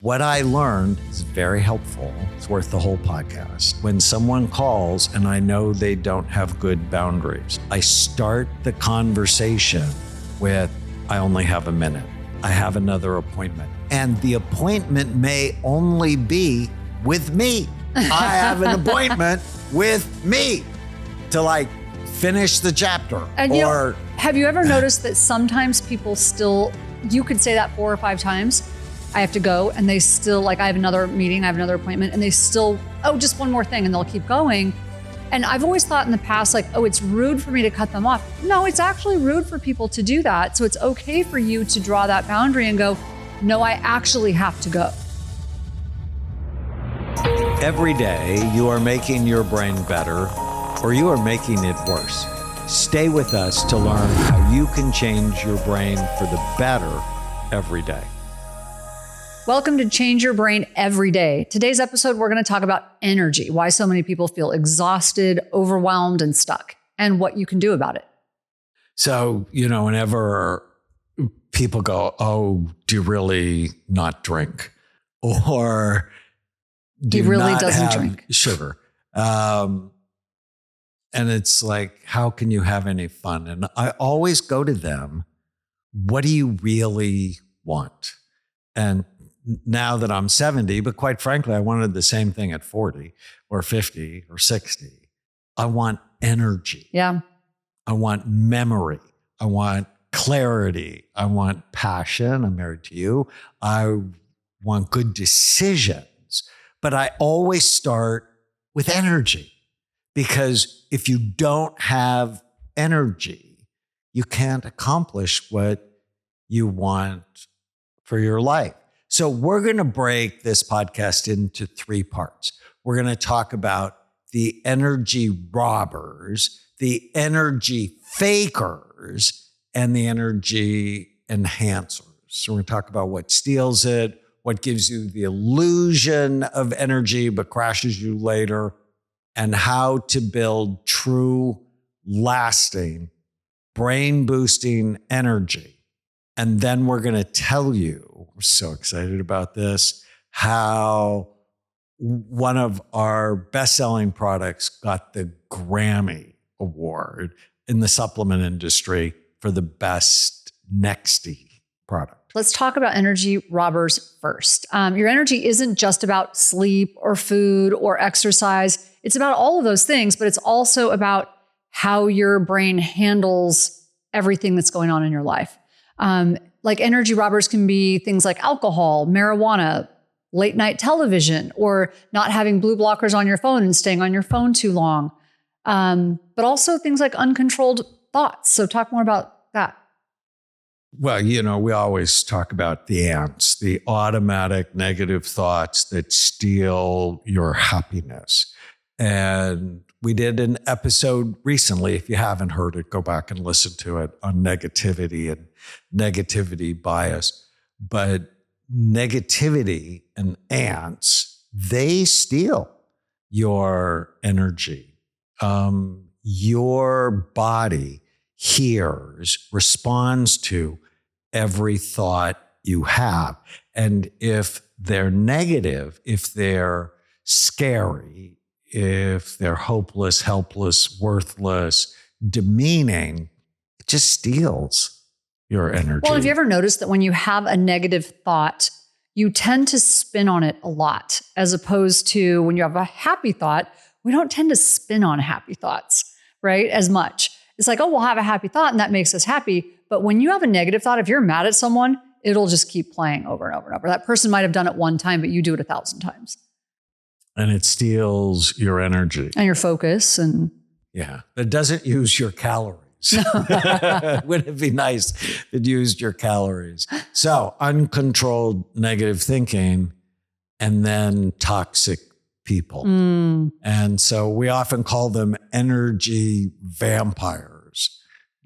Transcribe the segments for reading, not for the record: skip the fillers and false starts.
What I learned is very helpful. It's worth the whole podcast. When someone calls and I know they don't have good boundaries, I start the conversation with, I only have a minute. I have another appointment. And the appointment may only be with me. I have an appointment with me to finish the chapter. And have you ever noticed that sometimes people still, you could say that 4 or 5 times, I have to go, and they still, I have another meeting, I have another appointment, and they still, just one more thing, and they'll keep going. And I've always thought in the past, it's rude for me to cut them off. No, it's actually rude for people to do that. So it's okay for you to draw that boundary and go, no, I actually have to go. Every day you are making your brain better, or you are making it worse. Stay with us to learn how you can change your brain for the better every day. Welcome to Change Your Brain Every Day. Today's episode, we're going to talk about energy, why so many people feel exhausted, overwhelmed, and stuck, and what you can do about it. So, whenever people go, oh, do you really not drink? Or do he really not doesn't have drink sugar? And it's like, how can you have any fun? And I always go to them, what do you really want? And now that I'm 70, but quite frankly, I wanted the same thing at 40 or 50 or 60. I want energy. Yeah. I want memory. I want clarity. I want passion. I'm married to you. I want good decisions. But I always start with energy, because if you don't have energy, you can't accomplish what you want for your life. So we're going to break this podcast into 3 parts. We're going to talk about the energy robbers, the energy fakers, and the energy enhancers. So we're going to talk about what steals it, what gives you the illusion of energy but crashes you later, and how to build true, lasting, brain-boosting energy. And then we're going to tell you, we're so excited about this, how one of our best-selling products got the Grammy Award in the supplement industry for the best Nexty product. Let's talk about energy robbers first. Your energy isn't just about sleep or food or exercise. It's about all of those things, but it's also about how your brain handles everything that's going on in your life. Energy robbers can be things like alcohol, marijuana, late night television, or not having blue blockers on your phone and staying on your phone too long. But also things like uncontrolled thoughts. So talk more about that. Well, we always talk about the ants, the automatic negative thoughts that steal your happiness. And we did an episode recently. If you haven't heard it, go back and listen to it, on negativity and negativity bias. But negativity and ants, they steal your energy. Your body responds to every thought you have. And if they're negative, if they're scary, if they're hopeless, helpless, worthless, demeaning, it just steals your energy. Well, have you ever noticed that when you have a negative thought, you tend to spin on it a lot, as opposed to when you have a happy thought, we don't tend to spin on happy thoughts, right? As much. It's like, we'll have a happy thought and that makes us happy. But when you have a negative thought, if you're mad at someone, it'll just keep playing over and over and over. That person might have done it one time, but you do it 1,000 times. And it steals your energy. And your focus. And yeah, it doesn't use your calories. Wouldn't it be nice if it used your calories? So uncontrolled negative thinking, and then toxic people. And so we often call them energy vampires.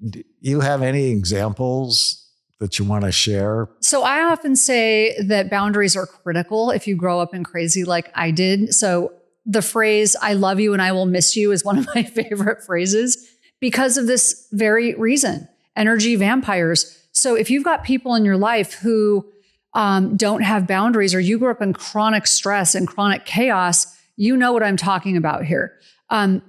Do you have any examples that you want to share? So I often say that boundaries are critical if you grow up in crazy like I did. So the phrase, I love you and I will miss you, is one of my favorite phrases because of this very reason. Energy vampires. So if you've got people in your life who don't have boundaries, or you grew up in chronic stress and chronic chaos, you know what I'm talking about here.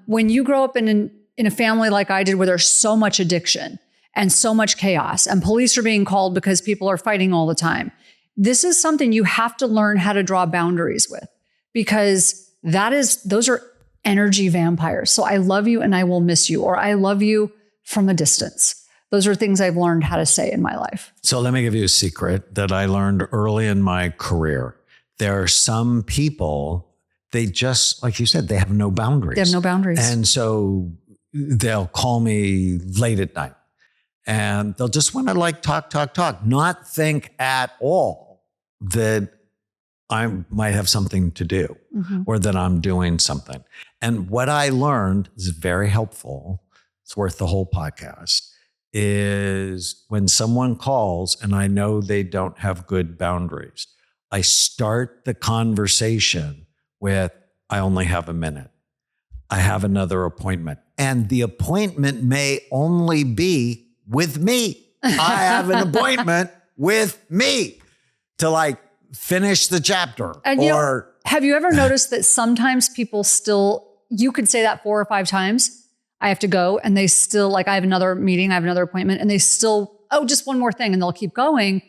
When you grow up in a family like I did, where there's so much addiction and so much chaos, and police are being called because people are fighting all the time, this is something you have to learn how to draw boundaries with, because those are energy vampires. So I love you and I will miss you, or I love you from a distance. Those are things I've learned how to say in my life. So let me give you a secret that I learned early in my career. There are some people, they just, like you said, they have no boundaries. They have no boundaries. And so they'll call me late at night and they'll just want to like talk, not think at all that I might have something to do or that I'm doing something. And what I learned is very helpful. It's worth the whole podcast. Is when someone calls and I know they don't have good boundaries, I start the conversation with, I only have a minute. I have another appointment. And the appointment may only be with me. I have an appointment with me to like finish the chapter. And have you ever noticed that sometimes people you could say that 4 or 5 times, I have to go, and they still, like, I have another meeting, I have another appointment, and they still, just one more thing, and they'll keep going.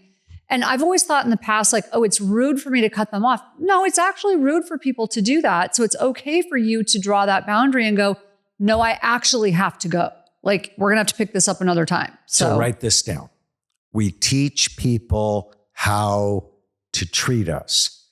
And I've always thought in the past, like, it's rude for me to cut them off. No, it's actually rude for people to do that. So it's okay for you to draw that boundary and go, no, I actually have to go. Like, we're going to have to pick this up another time. So write this down. We teach people how to treat us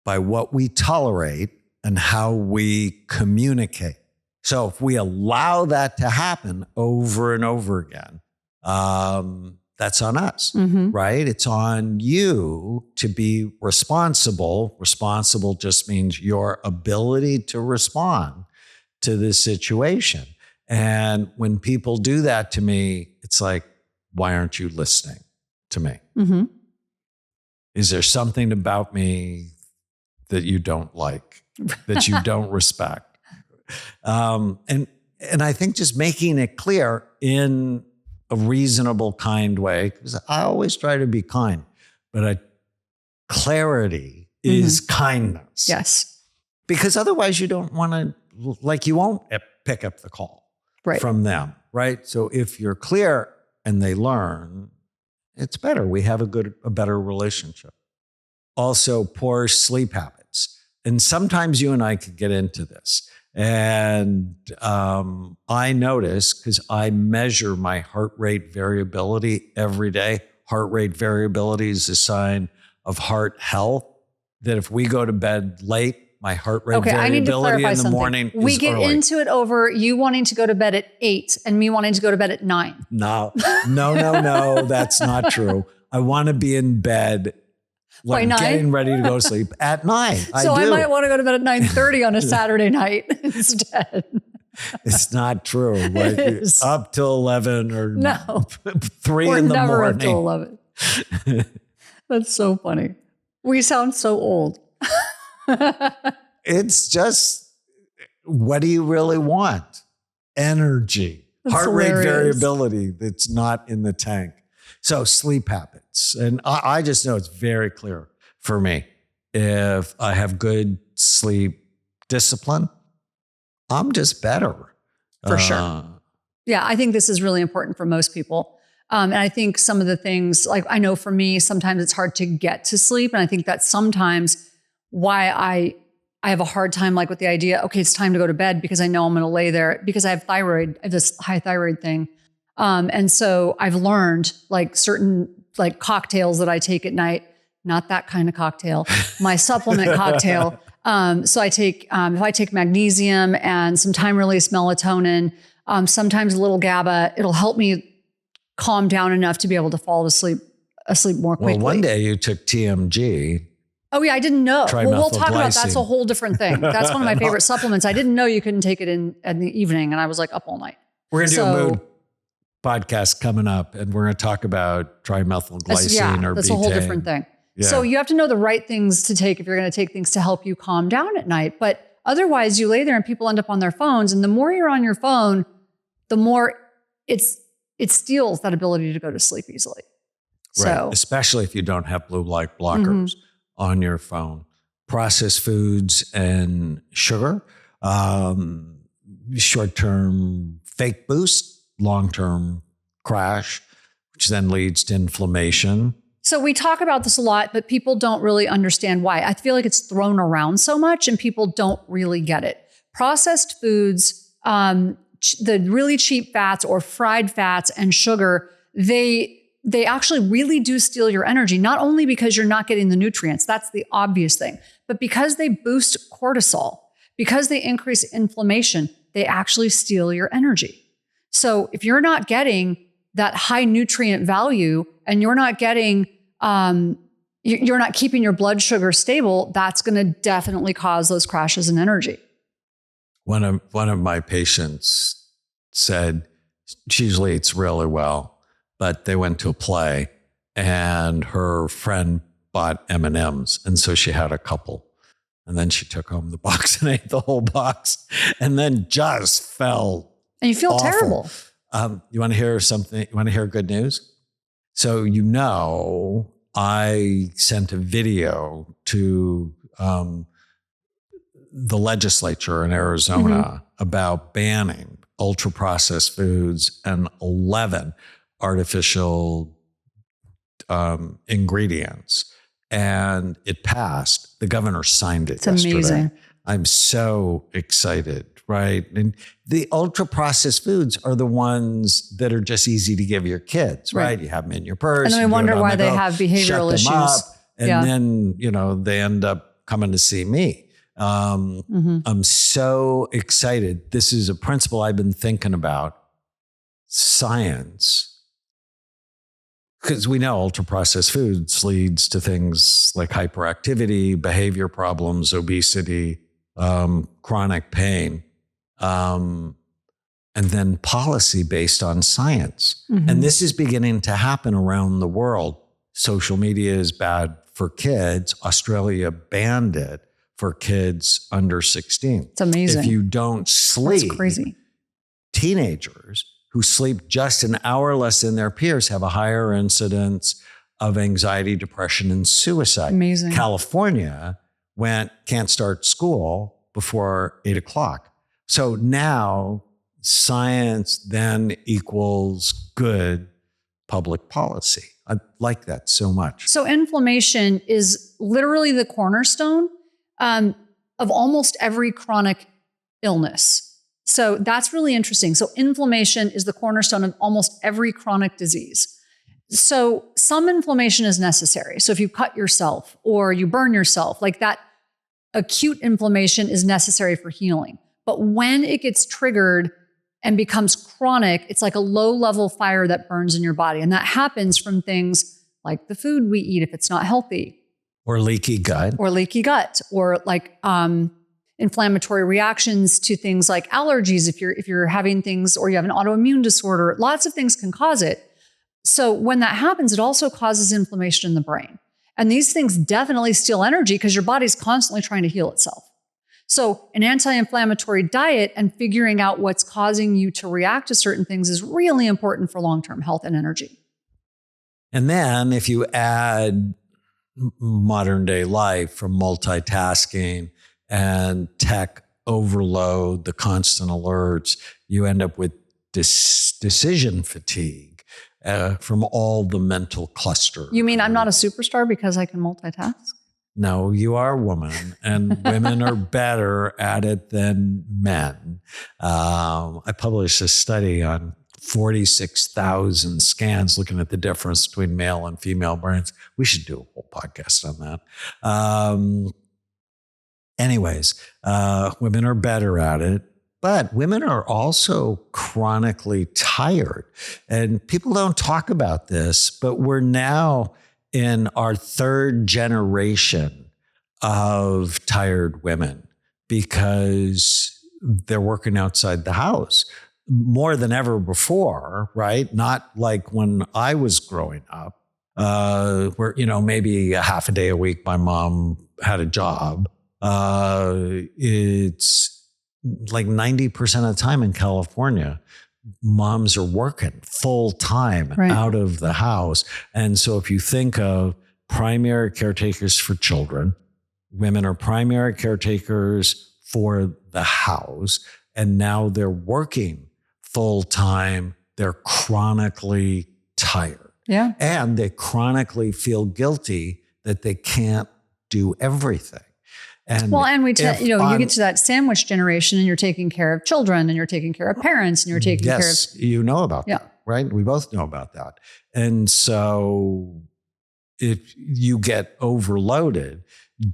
by what we tolerate and how we communicate. So if we allow that to happen over and over again, that's on us, right? It's on you to be responsible. Responsible just means your ability to respond to this situation. And when people do that to me, it's like, why aren't you listening to me? Is there something about me that you don't like, that you don't respect? And I think just making it clear in a reasonable, kind way, because I always try to be kind, but clarity is kindness. Yes. Because otherwise you don't want to, like, you won't pick up the call from them, right? So if you're clear and they learn, it's better. We have a better relationship. Also, poor sleep habits. And sometimes you and I could get into this. And I notice, because I measure my heart rate variability every day. Heart rate variability is a sign of heart health, that if we go to bed late, my heart rate variability in the morning is We get early. into it over you wanting to go to bed at 8 and me wanting to go to bed at 9. No, that's not true. I want to be in bed, like getting ready to go to sleep at 9. So I might want to go to bed at 9:30 on a Saturday night instead. It's not true. Like, up till 11 or 3 We're in the never morning. up till 11. That's so funny. We sound so old. It's just, what do you really want? Energy, heart rate variability that's not in the tank. So sleep habits. And I just know it's very clear for me. If I have good sleep discipline, I'm just better. For sure. Yeah, I think this is really important for most people. And I think some of the things, like, I know for me, sometimes it's hard to get to sleep. And I think that's sometimes why I have a hard time, like, with the idea, okay, it's time to go to bed, because I know I'm going to lay there, because I have this high thyroid thing. And so I've learned, like, certain, like, cocktails that I take at night, not that kind of cocktail, my supplement cocktail. So I take, if I take magnesium and some time-release melatonin, sometimes a little GABA, it'll help me calm down enough to be able to fall asleep more quickly. Well, one day you took TMG. Oh yeah, I didn't know. Well, we'll talk about Trimethylglycine. that's a whole different thing. That's one of my favorite supplements. I didn't know you couldn't take it in the evening, and I was like up all night. We're going to do a mood podcast coming up, and we're going to talk about trimethylglycine or that's betaine. a whole different thing. Yeah. So you have to know the right things to take if you're going to take things to help you calm down at night. But otherwise, you lay there and people end up on their phones, and the more you're on your phone, the more it steals that ability to go to sleep easily. So, especially if you don't have blue light blockers on your phone. Processed foods and sugar, short-term fake boost, long-term crash, which then leads to inflammation. So we talk about this a lot, but people don't really understand why. I feel like it's thrown around so much and people don't really get it. Processed foods, the really cheap fats or fried fats and sugar, they actually really do steal your energy, not only because you're not getting the nutrients, that's the obvious thing, but because they boost cortisol, because they increase inflammation, they actually steal your energy. So if you're not getting that high nutrient value and you're not getting, you're not keeping your blood sugar stable, that's going to definitely cause those crashes in energy. One of my patients said she usually eats really well, but they went to a play and her friend bought M&Ms. And so she had a couple and then she took home the box and ate the whole box and then just fell. And you feel awful. terrible. You want to hear something? You want to hear good news? So, I sent a video to the legislature in Arizona about banning ultra processed foods and 11 artificial ingredients. And it passed. The governor signed it yesterday. Amazing. I'm so excited, right? And the ultra processed foods are the ones that are just easy to give your kids, right? You have them in your purse. And then we wonder why they have behavioral issues. Up, and then, they end up coming to see me. I'm so excited. This is a principle I've been thinking about. Science. Because we know ultra-processed foods leads to things like hyperactivity, behavior problems, obesity, chronic pain, and then policy based on science. And this is beginning to happen around the world. Social media is bad for kids. Australia banned it for kids under 16. It's amazing. If you don't sleep, that's crazy. Teenagers who sleep just an hour less than their peers have a higher incidence of anxiety, depression, and suicide. Amazing. California can't start school before 8 o'clock. So now science then equals good public policy. I like that so much. So inflammation is literally the cornerstone of almost every chronic illness. So that's really interesting. So inflammation is the cornerstone of almost every chronic disease. So some inflammation is necessary. So if you cut yourself or you burn yourself, like that acute inflammation is necessary for healing. But when it gets triggered and becomes chronic, it's like a low-level fire that burns in your body. And that happens from things like the food we eat if it's not healthy. Or leaky gut. Or like inflammatory reactions to things like allergies, if you're having things, or you have an autoimmune disorder, lots of things can cause it. So when that happens, it also causes inflammation in the brain. And these things definitely steal energy because your body's constantly trying to heal itself. So an anti-inflammatory diet and figuring out what's causing you to react to certain things is really important for long-term health and energy. And then if you add modern day life from multitasking and tech overload, the constant alerts, you end up with decision fatigue from all the mental cluster. You mean I'm not a superstar because I can multitask? No, you are a woman, and women are better at it than men. I published a study on 46,000 scans looking at the difference between male and female brains. We should do a whole podcast on that. Anyways, women are better at it, but women are also chronically tired. And people don't talk about this, but we're now in our third generation of tired women because they're working outside the house more than ever before, right? Not like when I was growing up, where, maybe a half a day a week, my mom had a job. It's like 90% of the time in California, moms are working full time out of the house. And so if you think of primary caretakers for children, women are primary caretakers for the house, and now they're working full time. They're chronically tired. Yeah. And they chronically feel guilty that they can't do everything. And you get to that sandwich generation and you're taking care of children and you're taking care of parents and you're taking care of. Yes, you know about that, right? We both know about that. And so if you get overloaded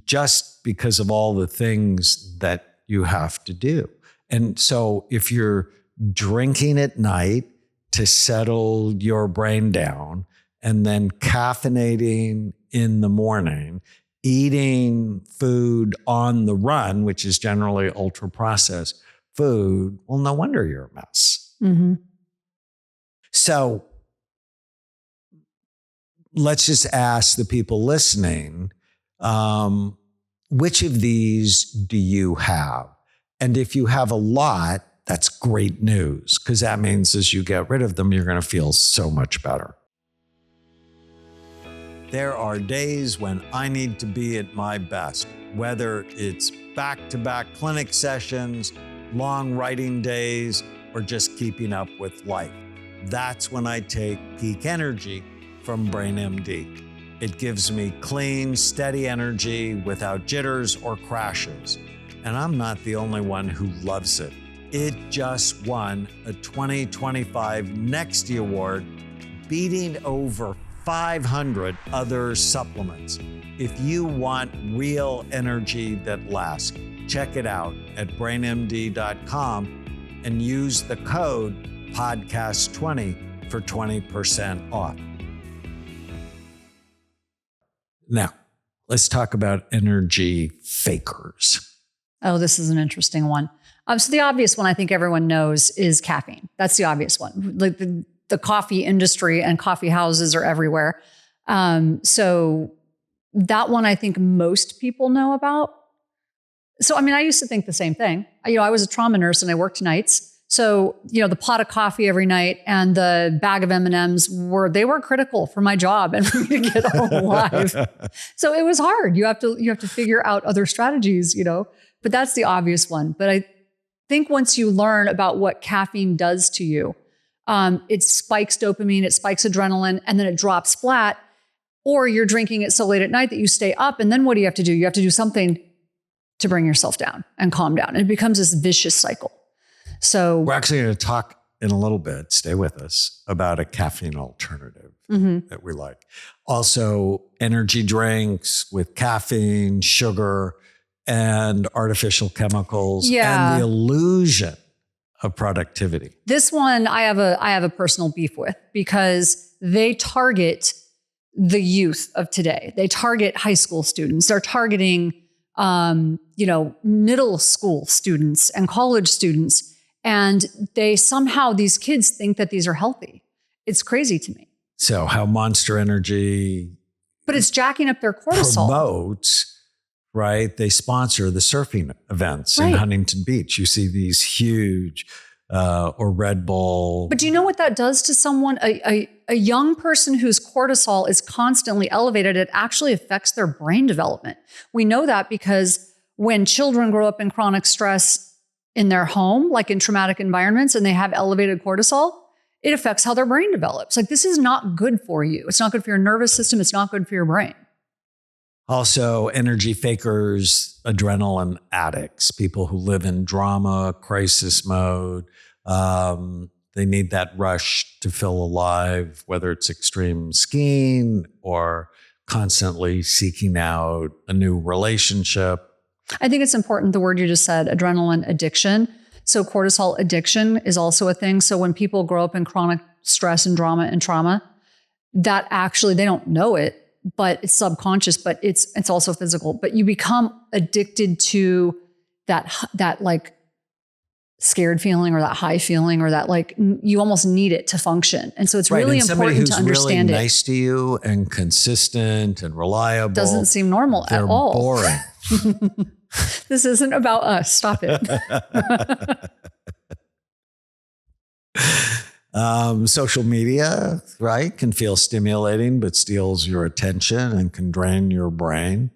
just because of all the things that you have to do. And so if you're drinking at night to settle your brain down and then caffeinating in the morning, eating food on the run, which is generally ultra processed food, well, no wonder you're a mess. Mm-hmm. So let's just ask the people listening, which of these do you have? And if you have a lot, that's great news, because that means as you get rid of them, you're going to feel so much better. There are days when I need to be at my best, whether it's back-to-back clinic sessions, long writing days, or just keeping up with life. That's when I take Peak Energy from BrainMD. It gives me clean, steady energy without jitters or crashes. And I'm not the only one who loves it. It just won a 2025 Nexty Award, beating over 500 other supplements. If you want real energy that lasts, check it out at brainmd.com and use the code podcast20 for 20% off. Now, let's talk about energy fakers. Oh, this is an interesting one. So the obvious one I think everyone knows is caffeine. That's the obvious one. Like the coffee industry and coffee houses are everywhere. So that one I think most people know about. So, I used to think the same thing. I was a trauma nurse and I worked nights. So, the pot of coffee every night and the bag of M&Ms were critical for my job and for me to get home alive. So it was hard. You have to figure out other strategies, but that's the obvious one. But I think once you learn about what caffeine does to you, it spikes dopamine, it spikes adrenaline, and then it drops flat. Or you're drinking it so late at night that you stay up. And then what do you have to do? You have to do something to bring yourself down and calm down. And it becomes this vicious cycle. So we're actually going to talk in a little bit, stay with us, about a caffeine alternative that we like. Also, energy drinks with caffeine, sugar, and artificial chemicals, and the illusion of productivity. This one I have a personal beef with because they target the youth of today. They target high school students. They're targeting middle school students and college students. And these kids think that these are healthy. It's crazy to me. So how Monster Energy, but it's jacking up their cortisol. Promotes, right? They sponsor the surfing events in Huntington Beach. You see these huge, or Red Bull. But do you know what that does to someone? A young person whose cortisol is constantly elevated, it actually affects their brain development. We know that because when children grow up in chronic stress in their home, like in traumatic environments, and they have elevated cortisol, it affects how their brain develops. Like, this is not good for you. It's not good for your nervous system. It's not good for your brain. Also, energy fakers, adrenaline addicts, people who live in drama, crisis mode. They need that rush to feel alive, whether it's extreme skiing or constantly seeking out a new relationship. I think it's important, the word you just said, adrenaline addiction. So cortisol addiction is also a thing. So when people grow up in chronic stress and drama and trauma, that actually, they don't know it, but it's subconscious, but it's also physical. But you become addicted to that like scared feeling or that high feeling or that like you almost need it to function. And so it's really important to understand really nice to you and consistent and reliable doesn't seem normal at all. Boring. This isn't about us. Stop it. Social media, right, can feel stimulating, but steals your attention and can drain your brain.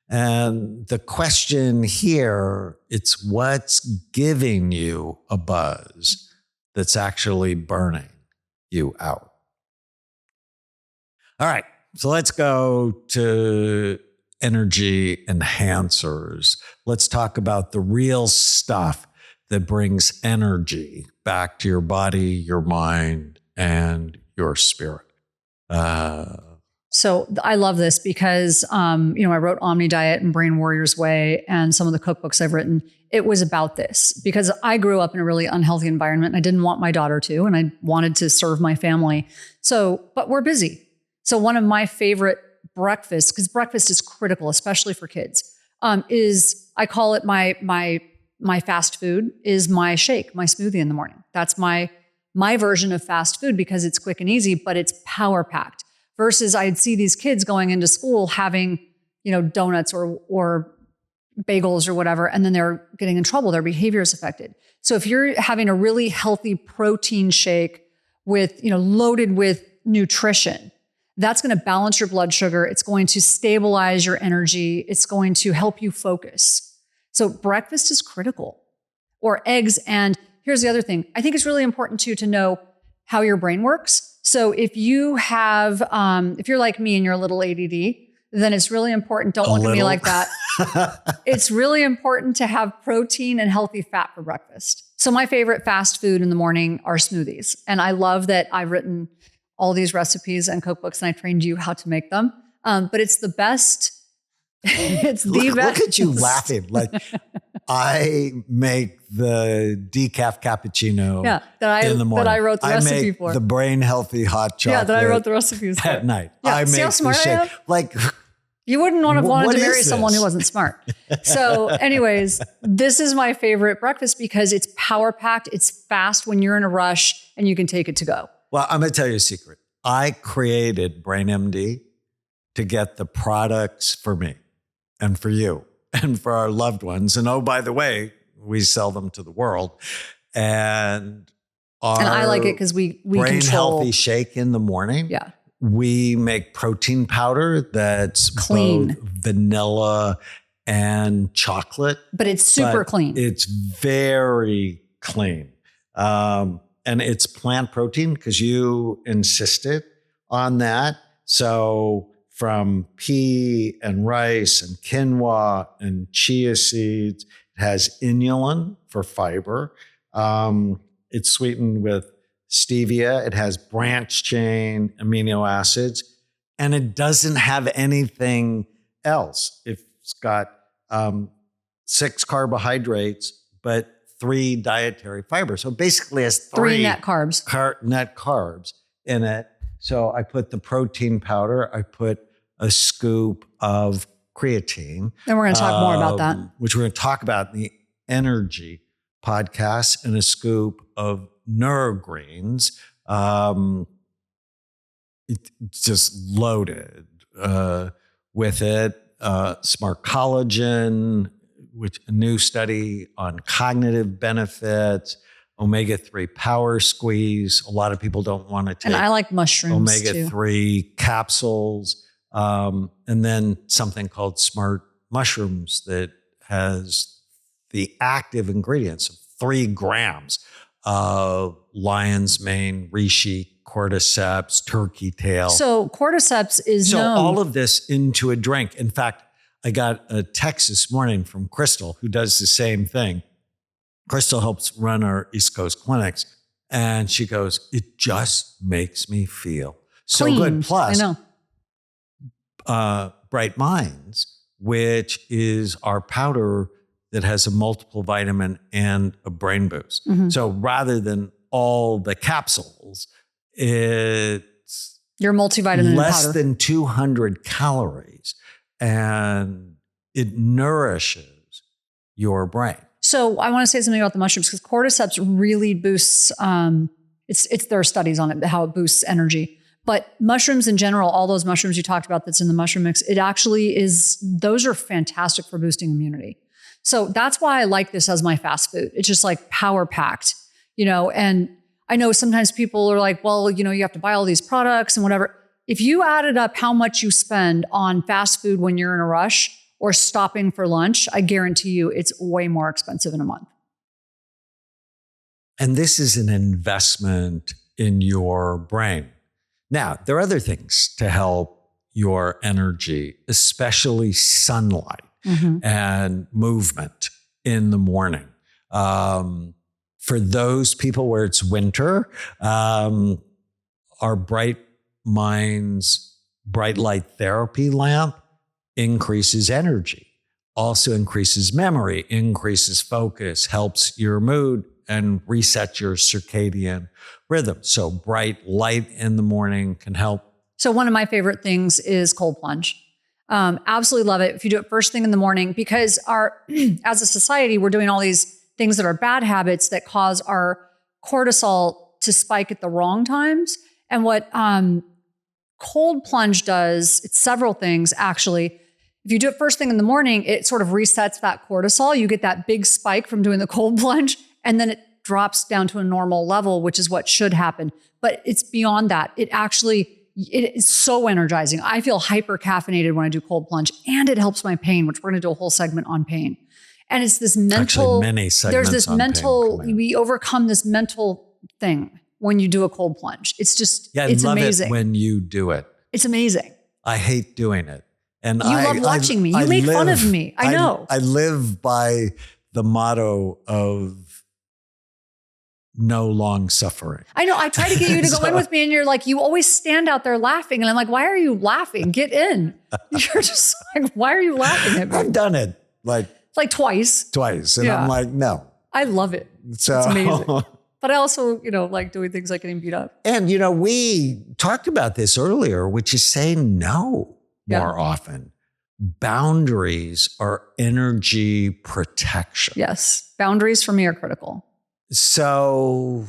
And the question here, it's what's giving you a buzz that's actually burning you out. All right, so let's go to energy enhancers. Let's talk about the real stuff that brings energy back to your body, your mind, and your spirit. So I love this because, I wrote Omni Diet and Brain Warrior's Way and some of the cookbooks I've written. It was about this because I grew up in a really unhealthy environment and I didn't want my daughter to, and I wanted to serve my family. But we're busy. So one of my favorite breakfasts, because breakfast is critical, especially for kids, is I call it my fast food is my shake, my smoothie in the morning. That's my version of fast food because it's quick and easy, but it's power packed. Versus I'd see these kids going into school having, donuts or bagels or whatever, and then they're getting in trouble. Their behavior is affected. So if you're having a really healthy protein shake with, loaded with nutrition, that's going to balance your blood sugar. It's going to stabilize your energy. It's going to help you focus. So breakfast is critical. Or eggs. And here's the other thing. I think it's really important too to know how your brain works. So if you have, if you're like me and you're a little ADD, then it's really important. Don't look at me like that. It's really important to have protein and healthy fat for breakfast. So my favorite fast food in the morning are smoothies. And I love that I've written all these recipes and cookbooks and I trained you how to make them. But it's the best. It's the best. Look at you laughing. Like I make the decaf cappuccino in the morning. That I wrote the recipe I make for. The brain healthy hot chocolate. Yeah, that I wrote the recipes for. At night. Yeah, I make how smart the shake. I am? Like you wouldn't want to wanted to marry this? someone who wasn't smart. So anyways, this is my favorite breakfast because it's power packed. It's fast when you're in a rush and you can take it to go. Well, I'm going to tell you a secret. I created BrainMD to get the products for me and for you and for our loved ones. And oh, by the way, we sell them to the world. And I like it because we brain control. healthy shake in the morning. Yeah. We make protein powder that's clean, both vanilla and chocolate. But it's super clean. It's very clean. And it's plant protein because you insisted on that. So from pea and rice and quinoa and chia seeds, it has inulin for fiber. It's sweetened with stevia. It has branch chain amino acids, and it doesn't have anything else. It's got 6 carbohydrates, but 3 dietary fibers. So basically has 3 net carbs. Net carbs in it. So I put the protein powder. I put a scoop of creatine. And we're going to talk more about that. Which we're going to talk about in the energy podcast, and a scoop of neurogreens. It's just loaded with it. Smart collagen, which a new study on cognitive benefits, omega-3 power squeeze. A lot of people don't want to take. And I like mushrooms omega-3 capsules. And then something called Smart Mushrooms that has the active ingredients of 3 grams of lion's mane, reishi, cordyceps, turkey tail. So cordyceps is known. All of this into a drink. In fact, I got a text this morning from Crystal, who does the same thing. Crystal helps run our East Coast clinics. And she goes, it just makes me feel so clean. Good. Plus, I know. Bright Minds, which is our powder that has a multiple vitamin and a brain boost. Mm-hmm. So rather than all the capsules, it's your multivitamin less powder. than 200 calories, and it nourishes your brain. So I want to say something about the mushrooms because cordyceps really boosts. There are studies on it, how it boosts energy. But mushrooms in general, all those mushrooms you talked about that's in the mushroom mix, it actually is. Those are fantastic for boosting immunity. So that's why I like this as my fast food. It's just like power packed, and I know sometimes people are like, well, you have to buy all these products and whatever. If you added up how much you spend on fast food when you're in a rush or stopping for lunch, I guarantee you it's way more expensive in a month. And this is an investment in your brain. Now, there are other things to help your energy, especially sunlight and movement in the morning. For those people where it's winter, our Bright Minds bright light therapy lamp increases energy, also increases memory, increases focus, helps your mood, and reset your circadian rhythm. So bright light in the morning can help. So one of my favorite things is cold plunge. Absolutely love it if you do it first thing in the morning, because as a society, we're doing all these things that are bad habits that cause our cortisol to spike at the wrong times. And what cold plunge does, it's several things actually. If you do it first thing in the morning, it sort of resets that cortisol. You get that big spike from doing the cold plunge, and then it drops down to a normal level, which is what should happen. But it's beyond that. It is so energizing. I feel hyper caffeinated when I do cold plunge, and it helps my pain, which we're going to do a whole segment on pain. And it's this mental, actually many segments there's this on mental, pain we overcome this mental thing when you do a cold plunge. It's just, it's love amazing. It when you do it. It's amazing. I hate doing it. And you love watching me. You make fun of me. I know. I live by the motto of no long suffering. I know. I try to get you to go in with me, and you're like, you always stand out there laughing. And I'm like, why are you laughing? Get in. You're just like, why are you laughing at me? I've done it like twice. And Yeah. I'm like, no. I love it. So, it's amazing. But I also, like doing things like getting beat up. And, we talked about this earlier, which is saying no more often. Boundaries are energy protection. Yes. Boundaries for me are critical. So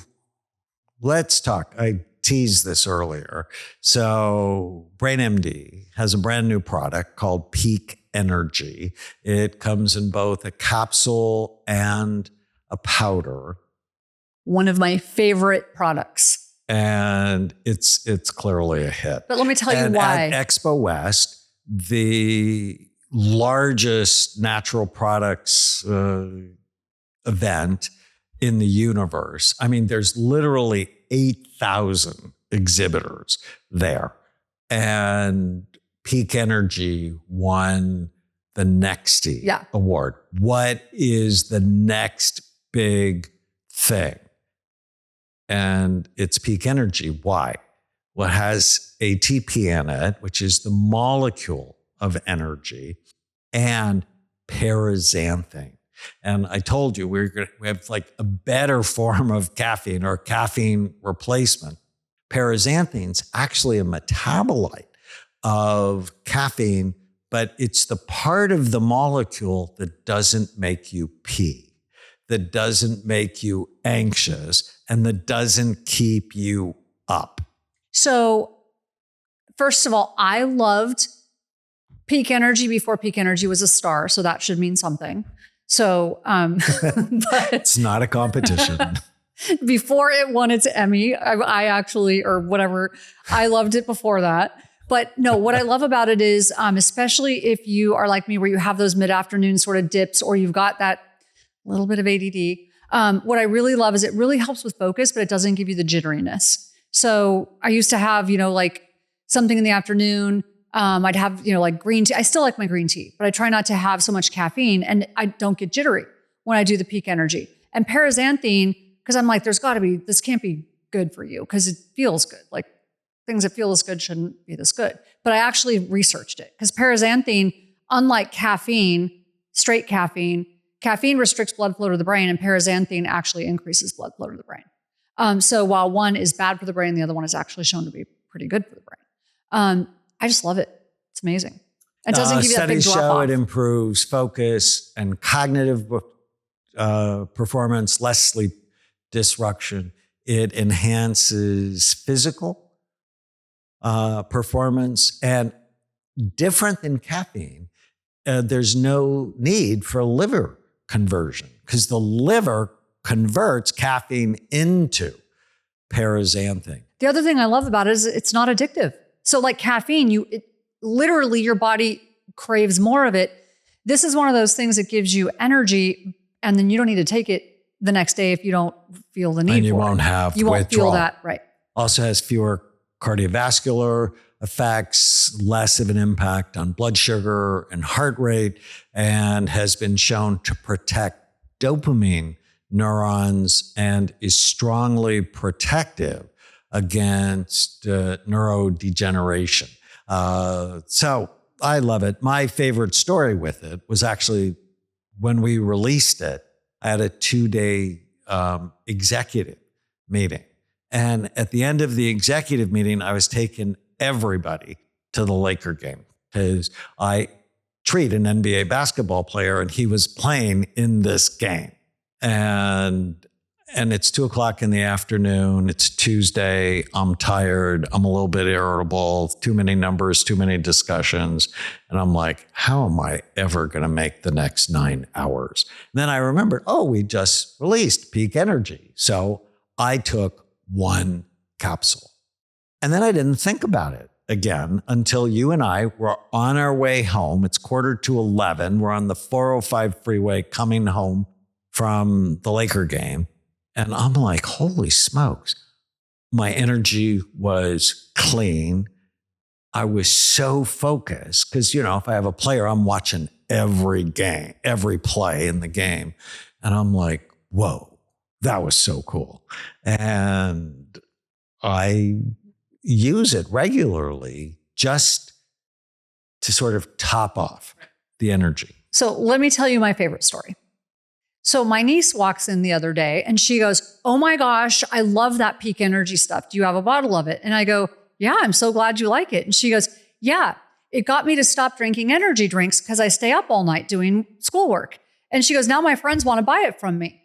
let's talk. I teased this earlier. So BrainMD has a brand new product called Peak Energy. It comes in both a capsule and a powder. One of my favorite products. And it's clearly a hit. But let me tell you why. At Expo West, the largest natural products event in the universe. I mean, there's literally 8,000 exhibitors there. And Peak Energy won the Nexty Award. What is the next big thing? And it's Peak Energy. Why? Well, it has ATP in it, which is the molecule of energy, and paraxanthine. And I told you we have like a better form of caffeine or caffeine replacement. Paraxanthine's actually a metabolite of caffeine, but it's the part of the molecule that doesn't make you pee, that doesn't make you anxious, and that doesn't keep you up. So, first of all, I loved Peak Energy before Peak Energy was a star, so that should mean something. So, but it's not a competition. Before it won its Emmy, I actually, or whatever, I loved it before that. But no, what I love about it is, especially if you are like me, where you have those mid-afternoon sort of dips, or you've got that little bit of ADD. What I really love is it really helps with focus, but it doesn't give you the jitteriness. So I used to have, like something in the afternoon. I'd have, like green tea. I still like my green tea, but I try not to have so much caffeine, and I don't get jittery when I do the Peak Energy. And paraxanthine, because I'm like, this can't be good for you because it feels good. Like things that feel as good shouldn't be this good. But I actually researched it, because paraxanthine, unlike caffeine, straight caffeine restricts blood flow to the brain, and paraxanthine actually increases blood flow to the brain. So while one is bad for the brain, the other one is actually shown to be pretty good for the brain. I just love it. It's amazing. It doesn't give you that big drop off. Studies show it improves focus and cognitive performance, less sleep disruption. It enhances physical performance, and different than caffeine, there's no need for liver conversion, because the liver converts caffeine into paraxanthine. The other thing I love about it is it's not addictive. So like caffeine, literally your body craves more of it. This is one of those things that gives you energy, and then you don't need to take it the next day if you don't feel the need for it. And you won't have you won't withdrawal. feel that, right? Also has fewer cardiovascular effects, less of an impact on blood sugar and heart rate, and has been shown to protect dopamine neurons and is strongly protective against neurodegeneration. So I love it. My favorite story with it was actually when we released it, I had a 2-day executive meeting. And at the end of the executive meeting, I was taking everybody to the Laker game because I treat an NBA basketball player and he was playing in this game. And it's 2:00 in the afternoon. It's Tuesday. I'm tired. I'm a little bit irritable. Too many numbers, too many discussions. And I'm like, how am I ever going to make the next 9 hours? And then I remembered, we just released Peak Energy. So I took 1 capsule. And then I didn't think about it again until you and I were on our way home. It's 11:15. We're on the 405 freeway coming home from the Laker game. And I'm like, holy smokes. My energy was clean. I was so focused because, if I have a player, I'm watching every game, every play in the game. And I'm like, whoa, that was so cool. And I use it regularly just to sort of top off the energy. So let me tell you my favorite story. So my niece walks in the other day and she goes, oh my gosh, I love that Peak Energy stuff. Do you have a bottle of it? And I go, yeah, I'm so glad you like it. And she goes, yeah, it got me to stop drinking energy drinks because I stay up all night doing schoolwork. And she goes, now my friends want to buy it from me.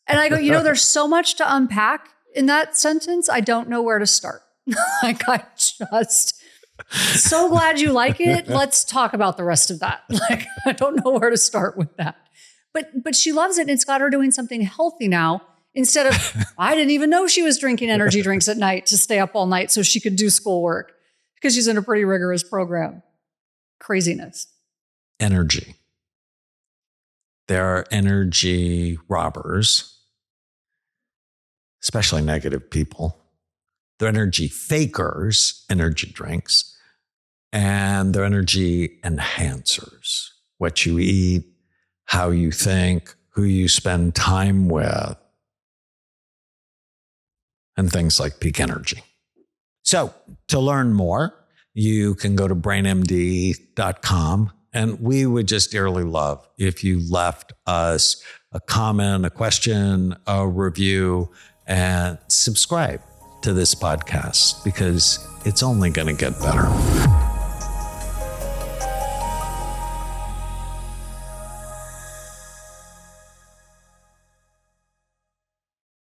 And I go, there's so much to unpack in that sentence. I don't know where to start. I just so glad you like it. Let's talk about the rest of that. I don't know where to start with that. But she loves it, and it's got her doing something healthy now instead of, I didn't even know she was drinking energy drinks at night to stay up all night so she could do schoolwork because she's in a pretty rigorous program. Craziness. Energy. There are energy robbers, especially negative people. They're energy fakers, energy drinks, and they're energy enhancers. What you eat, how you think, who you spend time with, and things like Peak Energy. So to learn more, you can go to brainmd.com, and we would just dearly love if you left us a comment, a question, a review, and subscribe to this podcast because it's only going to get better.